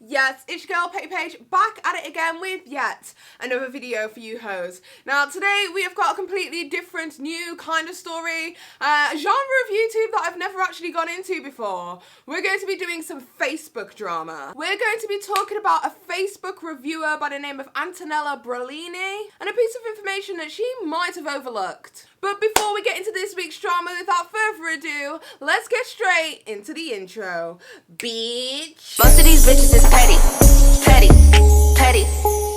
Yes, it's your girl Paige, back at it again with yet another video for you hoes. Now today we have got a completely different new kind of story, a genre of YouTube that I've never actually gone into before. We're going to be doing some Facebook drama. We're going to be talking about a Facebook reviewer by the name of Antonella and a piece of information that she might have overlooked. But before we get into this week's drama, without further ado, let's get straight into the intro. Bitch. Most of these bitches is petty, petty, petty,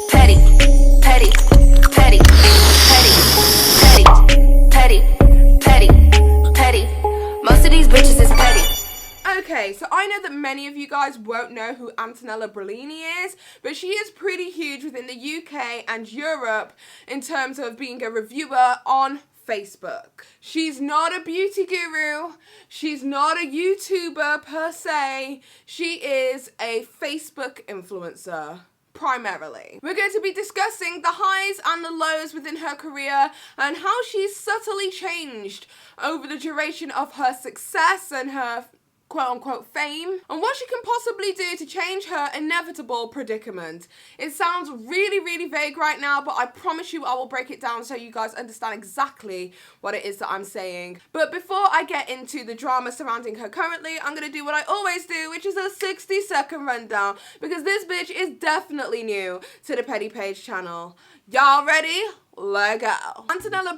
petty, petty, petty, petty, petty, petty, petty, petty. Most of these bitches is petty. Okay, so I know that many of you guys won't know who Antonella is, but she is pretty huge within the UK and Europe in terms of being a reviewer on Facebook. She's not a beauty guru, she's not a YouTuber per se, she is a Facebook influencer. Primarily. We're going to be discussing the highs and the lows within her career and how she's subtly changed over the duration of her success and her quote-unquote fame, and what she can possibly do to change her inevitable predicament. It sounds really vague right now, but I promise you I will break it down so you guys understand exactly what it is that I'm saying. But before I get into the drama surrounding her currently, I'm going to do what I always do, which is a 60-second rundown, because this bitch is definitely new to the Petty Paige channel. Y'all ready? Let's go. Antonella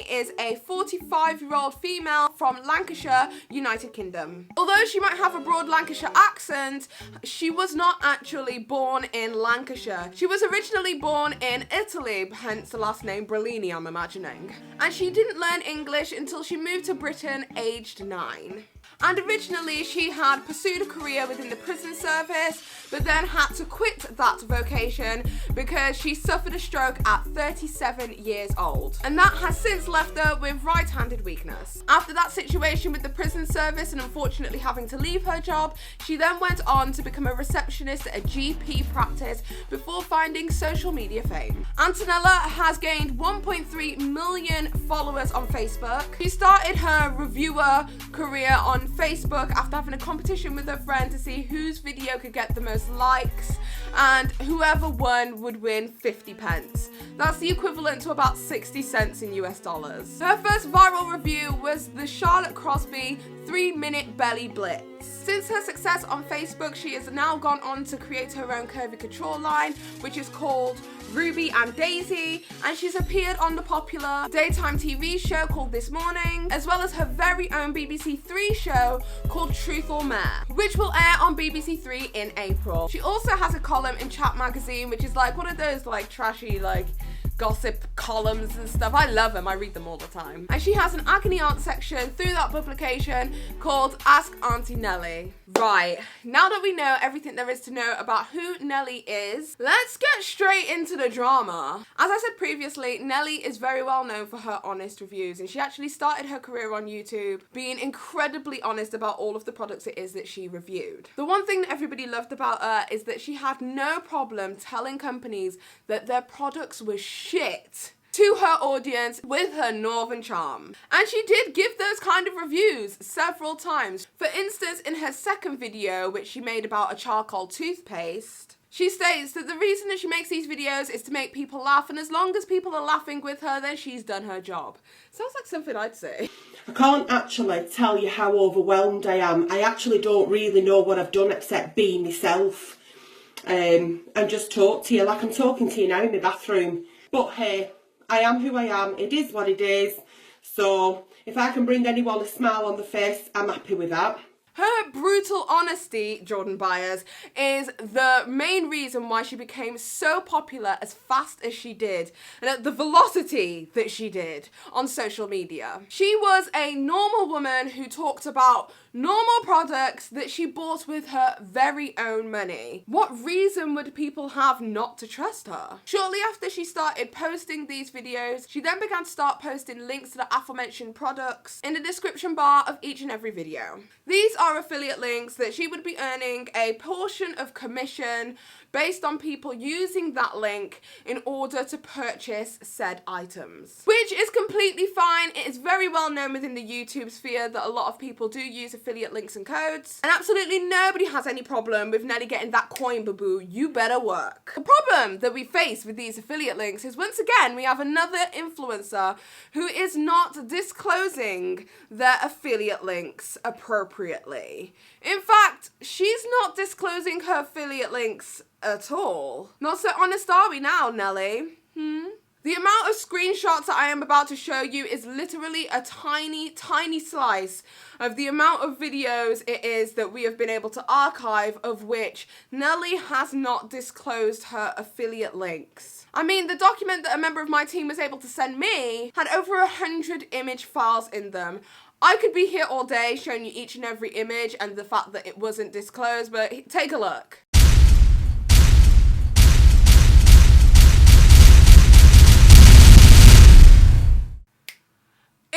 is a 45-year-old female from Lancashire, United Kingdom. Although she might have a broad Lancashire accent, she was not actually born in Lancashire. She was originally born in Italy, hence the last name Brellini, I'm imagining. And she didn't learn English until she moved to Britain aged 9. And originally she had pursued a career within the prison service, but then had to quit that vocation because she suffered a stroke at 37 years old. And that has since left her with right-handed weakness. After that situation with the prison service and unfortunately having to leave her job, she then went on to become a receptionist at a GP practice before finding social media fame. Antonella has gained 1.3 million followers on Facebook. She started her reviewer career on Facebook after having a competition with her friend to see whose video could get the most likes, and whoever won would win 50 pence. That's the equivalent to about 60 cents in US dollars. Her first viral review was the Charlotte Crosby 3-minute belly blitz. Since her success on Facebook, she has now gone on to create her own curvy couture line, which is called Ruby and Daisy, and she's appeared on the popular daytime TV show called This Morning, as well as her very own BBC 3 show called Truth or Mare, which will air on BBC 3 in April. She also has a column in Chat magazine, which is like one of those like trashy like gossip columns and stuff. I love them, I read them all the time. And she has an agony aunt section through that publication called Ask Auntie Nelly. Right, now that we know everything there is to know about who Nelly is, let's get straight into the drama. As I said previously, Nelly is very well known for her honest reviews, and she actually started her career on YouTube being incredibly honest about all of the products it is that she reviewed. The one thing that everybody loved about her is that she had no problem telling companies that their products were shit to her audience with her northern charm. And she did give those kind of reviews several times. For instance, in her second video, which she made about a charcoal toothpaste, she states that the reason that she makes these videos is to make people laugh, and as long as people are laughing with her, then she's done her job. Sounds like something I'd say. I can't actually tell you how overwhelmed I am. I actually don't really know what I've done except be myself and just talk to you like I'm talking to you now in my bathroom. But hey, I am who I am, it is what it is, so if I can bring anyone a smile on the face, I'm happy with that. Her brutal honesty, Jordan Byers, is the main reason why she became so popular as fast as she did and at the velocity that she did on social media. She was a normal woman who talked about normal products that she bought with her very own money. What reason would people have not to trust her? Shortly after she started posting these videos, she then began to start posting links to the aforementioned products in the description bar of each and every video. These are affiliate links that she would be earning a portion of commission based on people using that link in order to purchase said items. Which is completely fine. It is very well known within the YouTube sphere that a lot of people do use affiliate links and codes, and absolutely nobody has any problem with Nelly getting that coin, boo-boo. You better work. The problem that we face with these affiliate links is, once again, we have another influencer who is not disclosing their affiliate links appropriately. In fact, she's not disclosing her affiliate links at all. Not so honest are we now, Nelly? The amount of screenshots that I am about to show you is literally a tiny, tiny slice of the amount of videos it is that we have been able to archive, of which Nelly has not disclosed her affiliate links. I mean, the document that a member of my team was able to send me had over 100 image files in them. I could be here all day showing you each and every image and the fact that it wasn't disclosed, but take a look.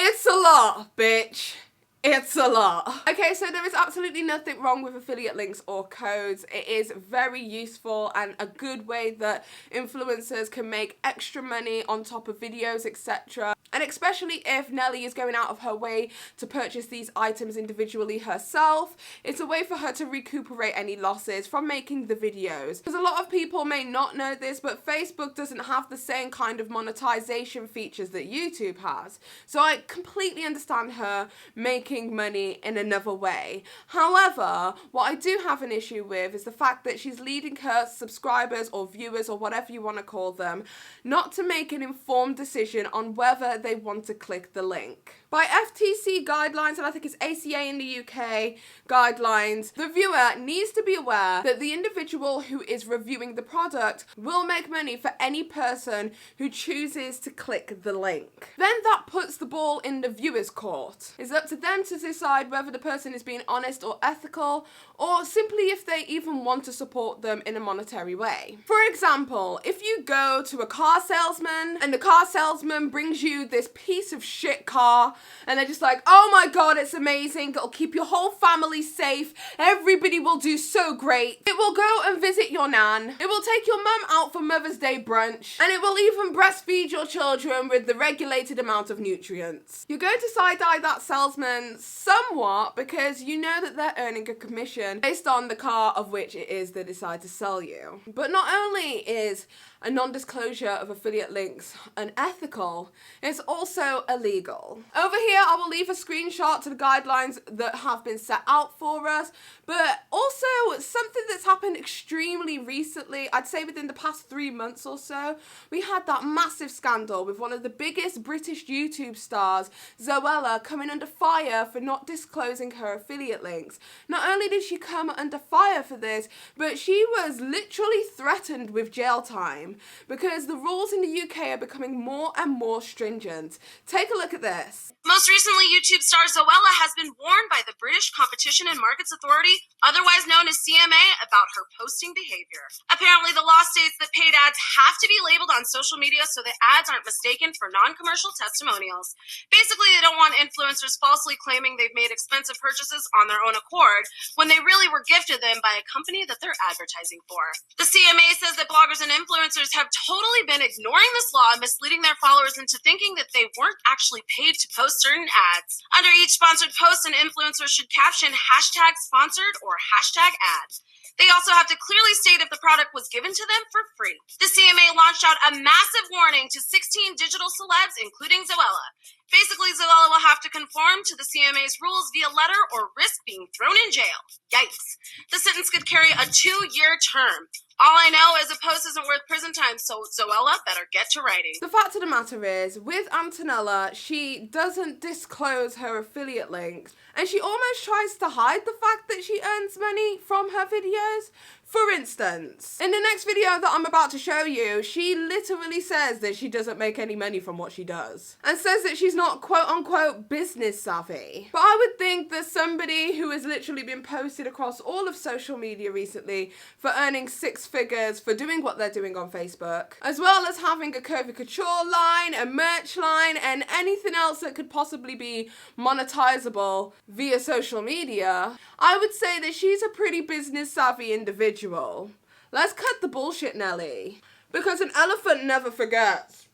It's a lot, bitch. It's a lot. Okay, so there is absolutely nothing wrong with affiliate links or codes. It is very useful and a good way that influencers can make extra money on top of videos, etc. And especially if Nelly is going out of her way to purchase these items individually herself, it's a way for her to recuperate any losses from making the videos. Because a lot of people may not know this, but Facebook doesn't have the same kind of monetization features that YouTube has. So I completely understand her making money in another way. However, what I do have an issue with is the fact that she's leading her subscribers or viewers or whatever you want to call them not to make an informed decision on whether they want to click the link. By FTC guidelines, and I think it's ACA in the UK guidelines, the viewer needs to be aware that the individual who is reviewing the product will make money for any person who chooses to click the link. Then that puts the ball in the viewer's court. It's up to them to decide whether the person is being honest or ethical, or simply if they even want to support them in a monetary way. For example, if you go to a car salesman and the car salesman brings you this piece of shit car, and they're just like, oh my god, it's amazing, it'll keep your whole family safe, everybody will do so great, it will go and visit your nan, it will take your mum out for Mother's Day brunch, and it will even breastfeed your children with the regulated amount of nutrients. You're going to side-eye that salesman somewhat because you know that they're earning a commission based on the car of which it is they decide to sell you. But not only is a non-disclosure of affiliate links unethical, it's also illegal. Over here, I will leave a screenshot to the guidelines that have been set out for us, but also something that's happened extremely recently, I'd say within the past 3 months or so, we had that massive scandal with one of the biggest British YouTube stars, Zoella, coming under fire for not disclosing her affiliate links. Not only did she come under fire for this, but she was literally threatened with jail time because the rules in the UK are becoming more and more stringent. Take a look at this. Most recently, YouTube star Zoella has been warned by the British Competition and Markets Authority, otherwise known as CMA, about her posting behavior. Apparently, the law states that paid ads have to be labeled on social media so that ads aren't mistaken for non-commercial testimonials. Basically, they don't want influencers falsely claiming they've made expensive purchases on their own accord when they really were gifted them by a company that they're advertising for. The CMA says that bloggers and influencers have totally been ignoring this law and misleading their followers into thinking that they weren't actually paid to post certain ads. Under each sponsored post, an influencer should caption #sponsored or #ad. They also have to clearly state if the product was given to them for free. The CMA launched out a massive warning to 16 digital celebs, including Zoella. Basically, Zoella will have to conform to the CMA's rules via letter or risk being thrown in jail. Yikes. The sentence could carry a 2-year term. All I know is a post isn't worth prison time, so Zoella better get to writing. The fact of the matter is, with Antonella, she doesn't disclose her affiliate links, and she almost tries to hide the fact that she earns money from her videos. For instance, in the next video that I'm about to show you, she literally says that she doesn't make any money from what she does, and says that she's not quote-unquote business savvy. But I would think that somebody who has literally been posted across all of social media recently for earning 6 figures for doing what they're doing on Facebook, as well as having a curvy couture line, a merch line, and anything else that could possibly be monetizable via social media, I would say that she's a pretty business savvy individual. Let's cut the bullshit, Nelly. Because an elephant never forgets.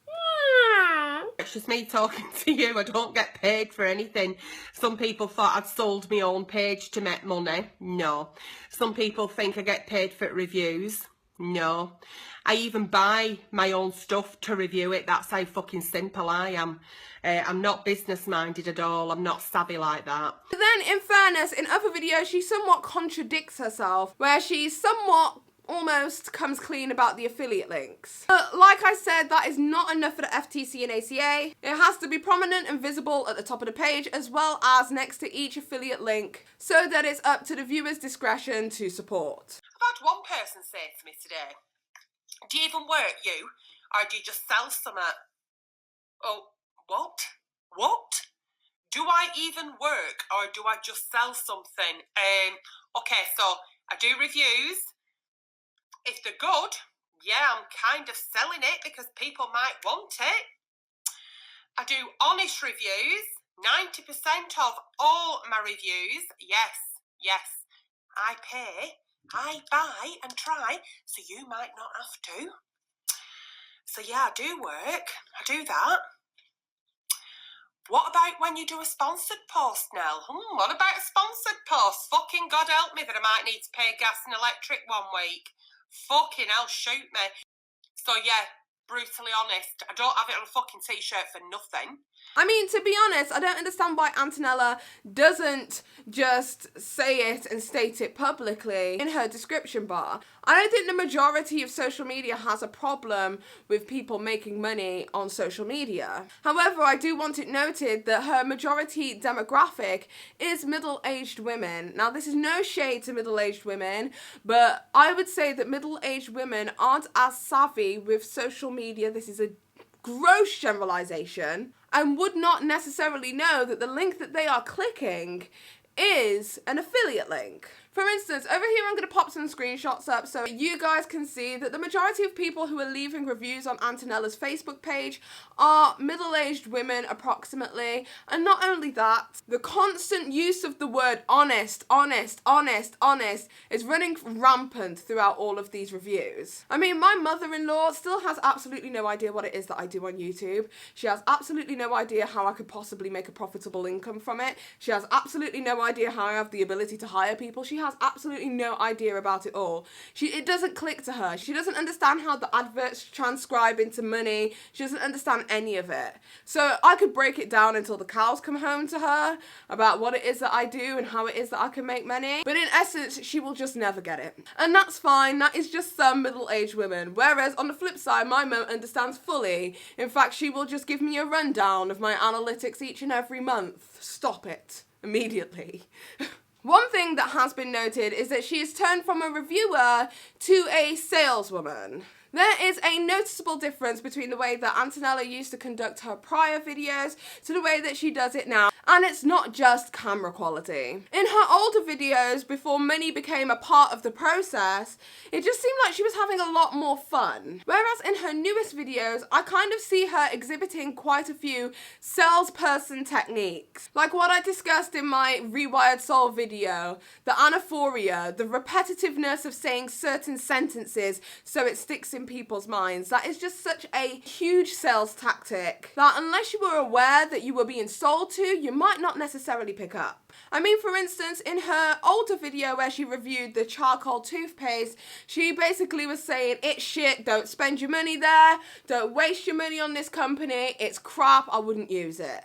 It's just me talking to you. I don't get paid for anything. Some people thought I'd sold my own page to make money. No. Some people think I get paid for reviews. No. I even buy my own stuff to review it. That's how fucking simple I am. I'm not business minded at all. I'm not savvy like that. But then, in fairness, in other videos, she somewhat contradicts herself, where she somewhat almost comes clean about the affiliate links. But like I said, that is not enough for the FTC and ACA. It has to be prominent and visible at the top of the page, as well as next to each affiliate link, so that it's up to the viewer's discretion to support. I've had one person say to me today, do you even work, you? Or do you just sell something? Oh, what? What? Do I even work or do I just sell something? Okay, so I do reviews. If they're good, yeah, I'm kind of selling it because people might want it. I do honest reviews. 90% of all my reviews, yes, I pay, I buy and try, so you might not have to. So yeah, I do work, I do that. What about when you do a sponsored post, Nell? What about a sponsored post? Fucking God help me that I might need to pay gas and electric one week. Fucking hell, shoot me. So yeah, brutally honest, I don't have it on a fucking t-shirt for nothing. I mean, to be honest, I don't understand why Antonella doesn't just say it and state it publicly in her description bar. I don't think the majority of social media has a problem with people making money on social media. However, I do want it noted that her majority demographic is middle-aged women. Now, this is no shade to middle-aged women, but I would say that middle-aged women aren't as savvy with social media. This is a gross generalization, and would not necessarily know that the link that they are clicking is an affiliate link. For instance, over here I'm going to pop some screenshots up so you guys can see that the majority of people who are leaving reviews on Antonella's Facebook page are middle-aged women approximately. And not only that, the constant use of the word honest is running rampant throughout all of these reviews. I mean, my mother-in-law still has absolutely no idea what it is that I do on YouTube. She has absolutely no idea how I could possibly make a profitable income from it. She has absolutely no idea how I have the ability to hire people. She has absolutely no idea about it all. It doesn't click to her. She doesn't understand how the adverts transcribe into money. She doesn't understand any of it. So I could break it down until the cows come home to her about what it is that I do and how it is that I can make money. But in essence, she will just never get it. And that's fine. That is just some middle-aged women. Whereas on the flip side, my mum understands fully. In fact, she will just give me a rundown of my analytics each and every month. Stop it. Immediately. One thing that has been noted is that she has turned from a reviewer to a saleswoman. There is a noticeable difference between the way that Antonella used to conduct her prior videos to the way that she does it now. And it's not just camera quality. In her older videos, before money became a part of the process, it just seemed like she was having a lot more fun. Whereas in her newest videos, I kind of see her exhibiting quite a few salesperson techniques. Like what I discussed in my Rewired Soul video, the anaphoria, the repetitiveness of saying certain sentences so it sticks in people's minds. That is just such a huge sales tactic that unless you were aware that you were being sold to, you might not necessarily pick up. I mean, for instance, in her older video where she reviewed the charcoal toothpaste, she basically was saying, it's shit, don't spend your money there, don't waste your money on this company, it's crap, I wouldn't use it.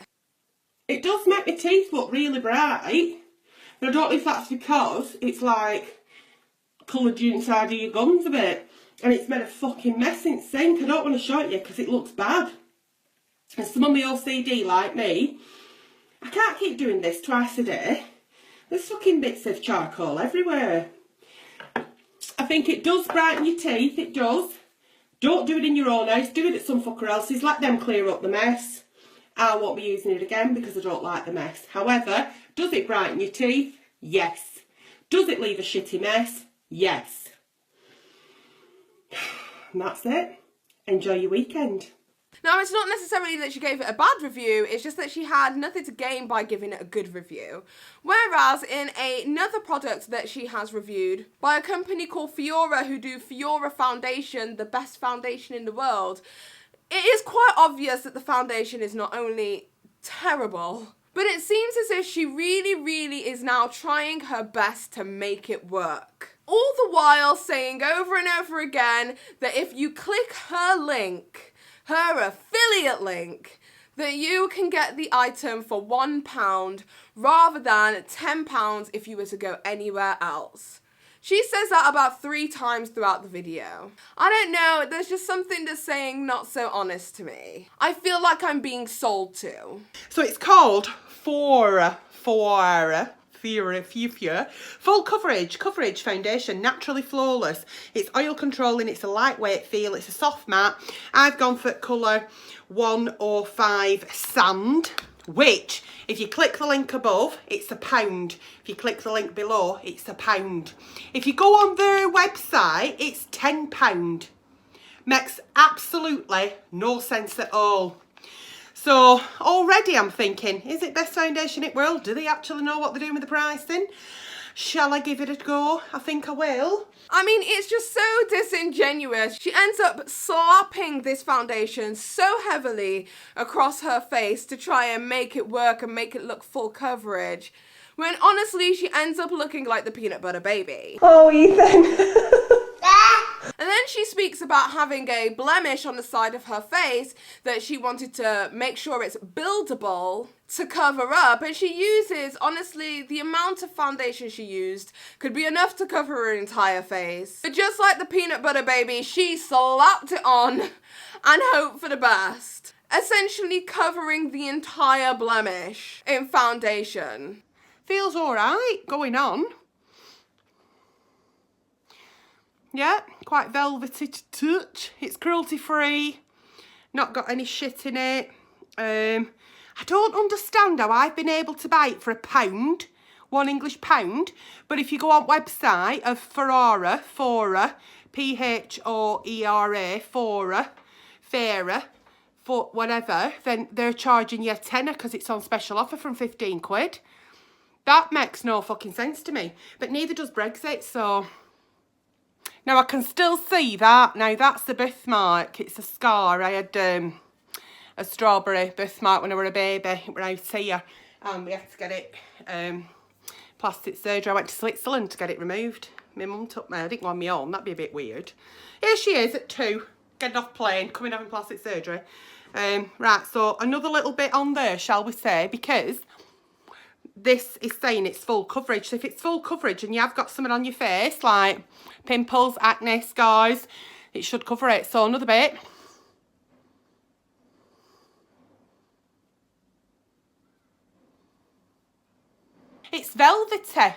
It does make my teeth look really bright, but I don't know if that's because it's like coloured you inside of your gums a bit. And it's made a fucking mess in sink. I don't want to show it you because it looks bad. And some of my OCD like me, I can't keep doing this twice a day. There's fucking bits of charcoal everywhere. I think it does brighten your teeth, it does. Don't do it in your own house, do it at some fucker else's. Let them clear up the mess. I won't be using it again because I don't like the mess. However, does it brighten your teeth? Yes. Does it leave a shitty mess? Yes. And that's it. Enjoy your weekend. Now, it's not necessarily that she gave it a bad review, it's just that she had nothing to gain by giving it a good review. Whereas in another product that she has reviewed by a company called Fuhrer, who do Fuhrer foundation, the best foundation in the world, it is quite obvious that the foundation is not only terrible, but it seems as if she really is now trying her best to make it work. All the while saying over and over again that if you click her link, her affiliate link, that you can get the item for £1 rather than £10 if you were to go anywhere else. She says that about 3 times throughout the video. I don't know, there's just something that's saying not so honest to me. I feel like I'm being sold to. So it's called Fuhrer Full Coverage Foundation, naturally flawless. It's oil controlling, it's a lightweight feel, it's a soft matte. I've gone for colour 105 Sand, which, if you click the link above, it's £1. If you click the link below, it's £1. If you go on their website, it's £10. Makes absolutely no sense at all. So already I'm thinking, is it best foundation in the world? Do they actually know what they're doing with the pricing? Shall I give it a go? I think I will. I mean, it's just so disingenuous. She ends up slapping this foundation so heavily across her face to try and make it work and make it look full coverage, when honestly she ends up looking like the peanut butter baby. Oh, Ethan. And then she speaks about having a blemish on the side of her face that she wanted to make sure it's buildable to cover up. And she uses, honestly, the amount of foundation she used could be enough to cover her entire face. But just like the peanut butter baby, she slapped it on and hoped for the best, essentially covering the entire blemish in foundation. Feels alright going on. Yeah, quite velvety to touch. It's cruelty free, not got any shit in it. I don't understand how I've been able to buy it for £1, £1 English pound, but if you go on website of Fuhrer, P-H-O-E-R-A, Fuhrer, for whatever, then they're charging you a tenner because it's on special offer from 15 quid. That makes no fucking sense to me, but neither does Brexit, so... Now I can still see that. Now that's a birthmark. It's a scar. I had a strawberry birthmark when I was a baby. When I was here, and we had to get it plastic surgery. I went to Switzerland to get it removed. My mum took me. I didn't go on my own. That'd be a bit weird. Here she is at 2, getting off plane, coming having plastic surgery. Right. So another little bit on there, shall we say, because this is saying it's full coverage. So if it's full coverage and you have got something on your face like pimples, acne, scars, it should cover it. So another bit. It's velvety.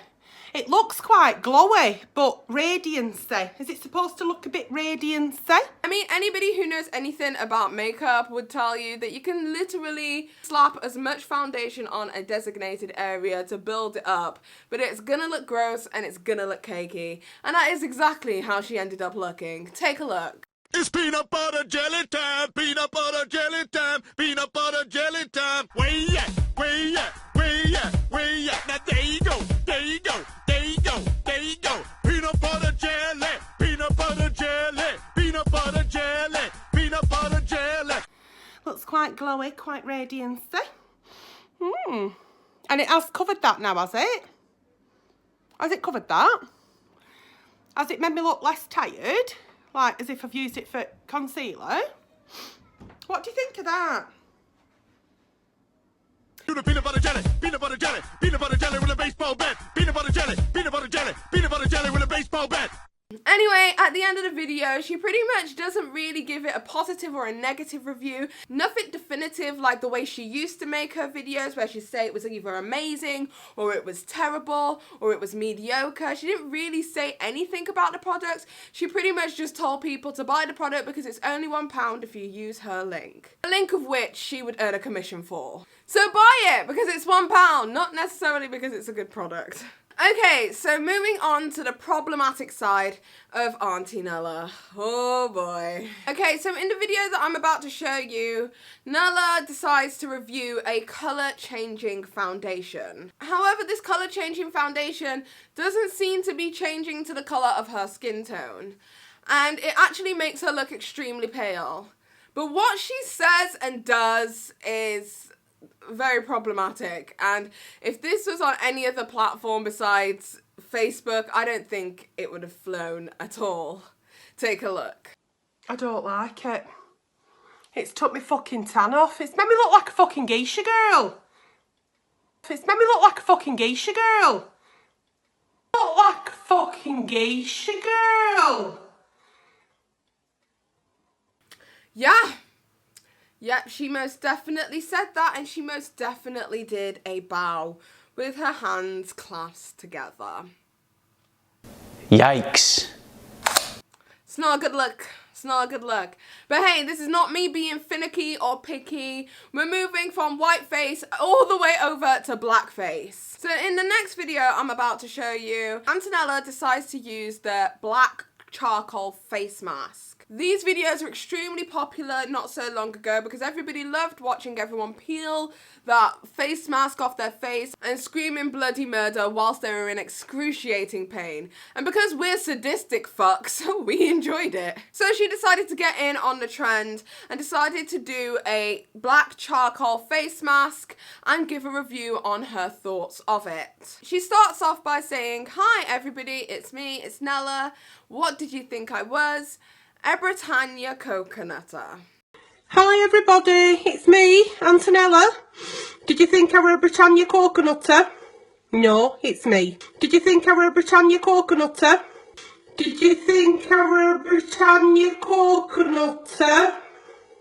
It looks quite glowy, but radiancy. Is it supposed to look a bit radiancy? I mean, anybody who knows anything about makeup would tell you that you can literally slap as much foundation on a designated area to build it up, but it's gonna look gross and it's gonna look cakey. And that is exactly how she ended up looking. Take a look. It's peanut butter jelly time, peanut butter jelly time, peanut butter jelly time. Where you at? Where you at? Where you at? Where you at? Now there you go, there you go, there you go, there you go. Peanut butter jelly, peanut butter jelly, peanut butter jelly, peanut butter jelly. Looks quite glowy, quite radiancy. And it has covered that now, has it? Has it covered that? Has it made me look less tired? Like, as if I've used it for concealer? What do you think of that? Do the peanut butter jelly, peanut butter jelly, peanut butter jelly with a baseball bat. Peanut butter jelly, peanut butter jelly, peanut butter jelly with a baseball bat. Anyway, at the end of the video, she pretty much doesn't really give it a positive or a negative review. Nothing definitive like the way she used to make her videos, where she'd say it was either amazing, or it was terrible, or it was mediocre. She didn't really say anything about the product. She pretty much just told people to buy the product because it's only £1 if you use her link. A link of which she would earn a commission for. So buy it because it's £1, not necessarily because it's a good product. Okay, so moving on to the problematic side of Auntie Nella. Oh boy. Okay, so in the video that I'm about to show you, Nella decides to review a colour changing foundation. However, this colour changing foundation doesn't seem to be changing to the colour of her skin tone. And it actually makes her look extremely pale. But what she says and does is very problematic, and if this was on any other platform besides Facebook, I don't think it would have flown at all. Take a look. I don't like it. It's took me fucking tan off. It's made me look like a fucking geisha girl. It's made me look like a fucking geisha girl. Look like a fucking geisha girl. Yeah. Yep, she most definitely said that, and she most definitely did a bow with her hands clasped together. Yikes. It's not a good look. It's not a good look. But hey, this is not me being finicky or picky. We're moving from whiteface all the way over to blackface. So in the next video I'm about to show you, Antonella decides to use the black charcoal face mask. These videos were extremely popular not so long ago because everybody loved watching everyone peel that face mask off their face and screaming bloody murder whilst they were in excruciating pain. And because we're sadistic fucks, we enjoyed it. So she decided to get in on the trend and decided to do a black charcoal face mask and give a review on her thoughts of it. She starts off by saying, "Hi everybody, it's me, it's Nella. What did you think I was? A Britannia coconutter." Hi everybody, it's me, Antonella. Did you think I were a Britannia coconutter? No, it's me. Did you think I were a Britannia coconutter? Did you think I were a Britannia coconutter?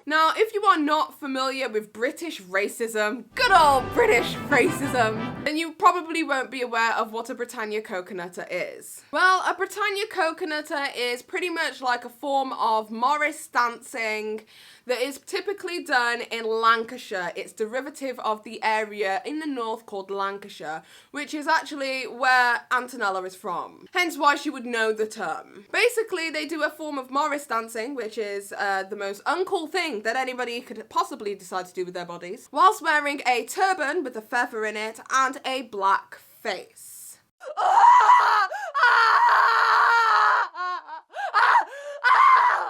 Now, if you are not familiar with British racism, good old British racism, then you probably won't be aware of what a Britannia coconutter is. Well, a Britannia coconutter is pretty much like a form of Morris dancing that is typically done in Lancashire. It's derivative of the area in the north called Lancashire, which is actually where Antonella is from. Hence why she would know the term. Basically, they do a form of Morris dancing, which is the most uncool thing that anybody could possibly decide to do with their bodies, whilst wearing a turban with a feather in it and a black face.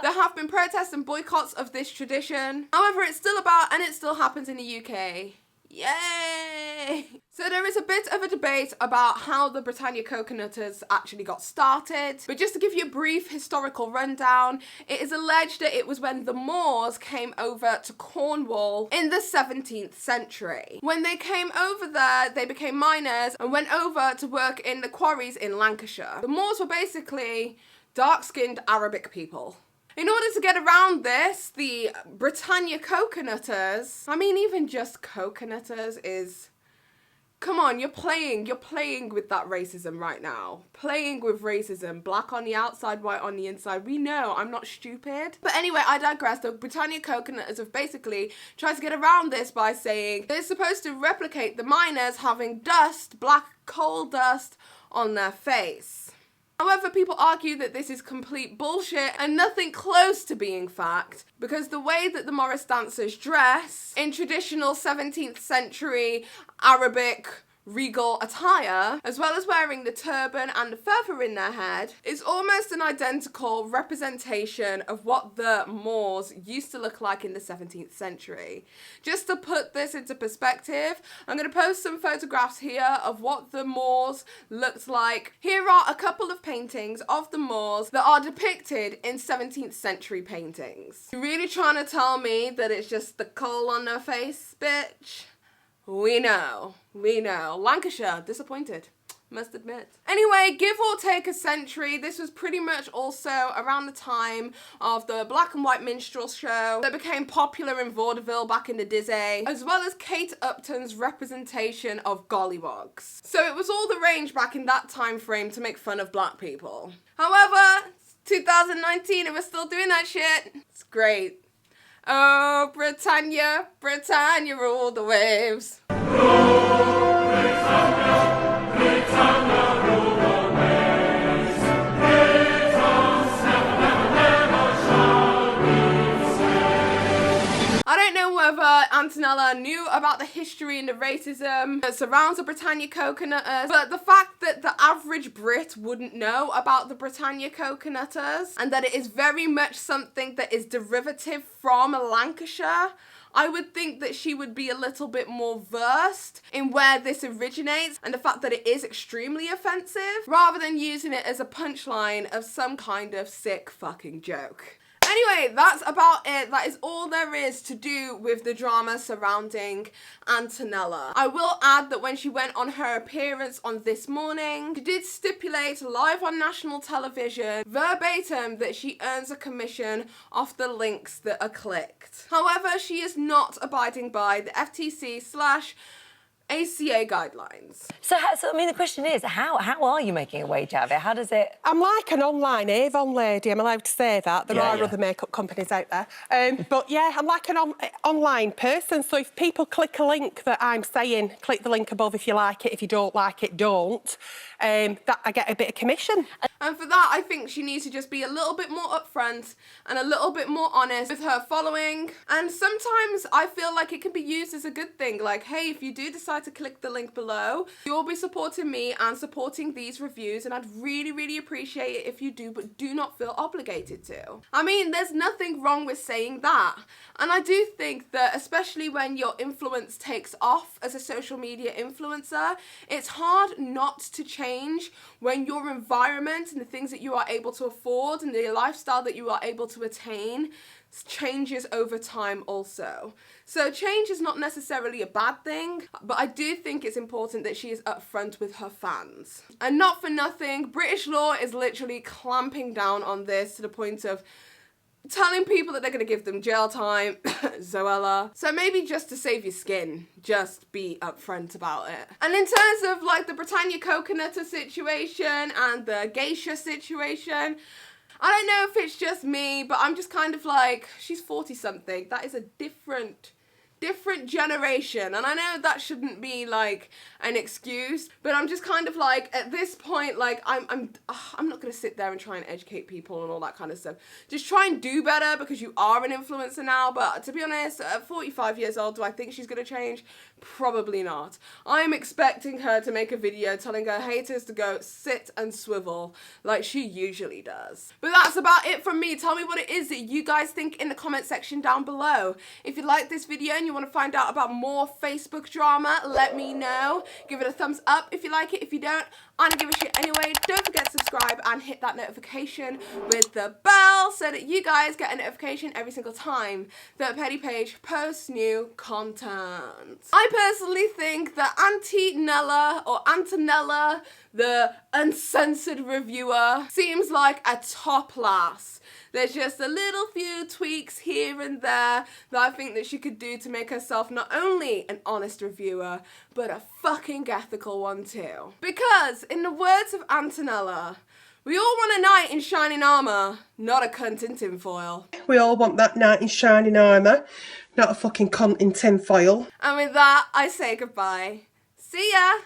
There have been protests and boycotts of this tradition. However, it's still about, and it still happens in the UK. Yay! So there is a bit of a debate about how the Britannia coconutters actually got started. But just to give you a brief historical rundown, it is alleged that it was when the Moors came over to Cornwall in the 17th century. When they came over there, they became miners and went over to work in the quarries in Lancashire. The Moors were basically dark-skinned Arabic people. In order to get around this, the Britannia coconutters, I mean even just coconutters is, come on, you're playing with that racism right now. Playing with racism, black on the outside, white on the inside. We know, I'm not stupid. But anyway, I digress. The Britannia coconutters have basically tried to get around this by saying they're supposed to replicate the miners having dust, black coal dust on their face. However, people argue that this is complete bullshit and nothing close to being fact, because the way that the Morris dancers dress in traditional 17th century Arabic regal attire, as well as wearing the turban and the feather in their head, is almost an identical representation of what the Moors used to look like in the 17th century. Just to put this into perspective, I'm going to post some photographs here of what the Moors looked like. Here are a couple of paintings of the Moors that are depicted in 17th century paintings. You really trying to tell me that it's just the coal on their face, bitch? We know. Lancashire, disappointed, must admit. Anyway, give or take a century, this was pretty much also around the time of the black and white minstrel show that became popular in vaudeville back in the day, as well as Kate Upton's representation of gollywogs. So it was all the rage back in that time frame to make fun of black people. However, 2019 and we're still doing that shit. It's great. Oh, Britannia, Britannia rule the waves. Oh, Britannia, Britannia. Antonella knew about the history and the racism that surrounds the Britannia coconutters, but the fact that the average Brit wouldn't know about the Britannia coconutters and that it is very much something that is derivative from Lancashire, I would think that she would be a little bit more versed in where this originates and the fact that it is extremely offensive, rather than using it as a punchline of some kind of sick fucking joke. Anyway, that's about it. That is all there is to do with the drama surrounding Antonella. I will add that when she went on her appearance on This Morning, she did stipulate live on national television, verbatim, that she earns a commission off the links that are clicked. However, she is not abiding by the FTC/ACA guidelines. So I mean, the question is, how are you making a wage out of it? How does it... I'm like an online Avon lady, I'm allowed to say that. There are other makeup companies out there. But yeah, I'm like an online person, so if people click a link that I'm saying, click the link above if you like it, if you don't like it, don't, that I get a bit of commission. And for that, I think she needs to just be a little bit more upfront and a little bit more honest with her following. And sometimes I feel like it can be used as a good thing. Like, hey, if you do decide to click the link below, you'll be supporting me and supporting these reviews, and I'd really, really appreciate it if you do, but do not feel obligated to. I mean, there's nothing wrong with saying that. And I do think that, especially when your influence takes off as a social media influencer, it's hard not to change when your environment and the things that you are able to afford and the lifestyle that you are able to attain changes over time also. So change is not necessarily a bad thing, but I do think it's important that she is upfront with her fans. And not for nothing, British law is literally clamping down on this to the point of telling people that they're going to give them jail time, Zoella. So maybe just to save your skin, just be upfront about it. And in terms of like the Britannia coconutter situation and the geisha situation, I don't know if it's just me, but I'm just kind of like, she's 40 something. That is a different generation, and I know that shouldn't be like an excuse, but I'm just kind of like, at this point, like I'm not gonna sit there and try and educate people and all that kind of stuff. Just try and do better, because you are an influencer now. But to be honest, at 45 years old, do I think she's gonna change? Probably not. I'm expecting her to make a video telling her haters to go sit and swivel like she usually does. But that's about it from me. Tell me what it is that you guys think in the comment section down below. If you like this video and you want to find out about more Facebook drama, let me know. Give it a thumbs up if you like it. If you don't, I don't give a shit anyway. Don't forget to subscribe and hit that notification with the bell so that you guys get a notification every single time that Petty Paige posts new content. I personally think that Antonella, the Uncensored reviewer, seems like a top lass. There's just a little few tweaks here and there that I think that she could do to make herself not only an honest reviewer, but a fucking ethical one too. Because, in the words of Antonella, we all want a knight in shining armour, not a cunt in tinfoil. We all want that knight in shining armour, not a fucking cunt in tinfoil. And with that, I say goodbye. See ya!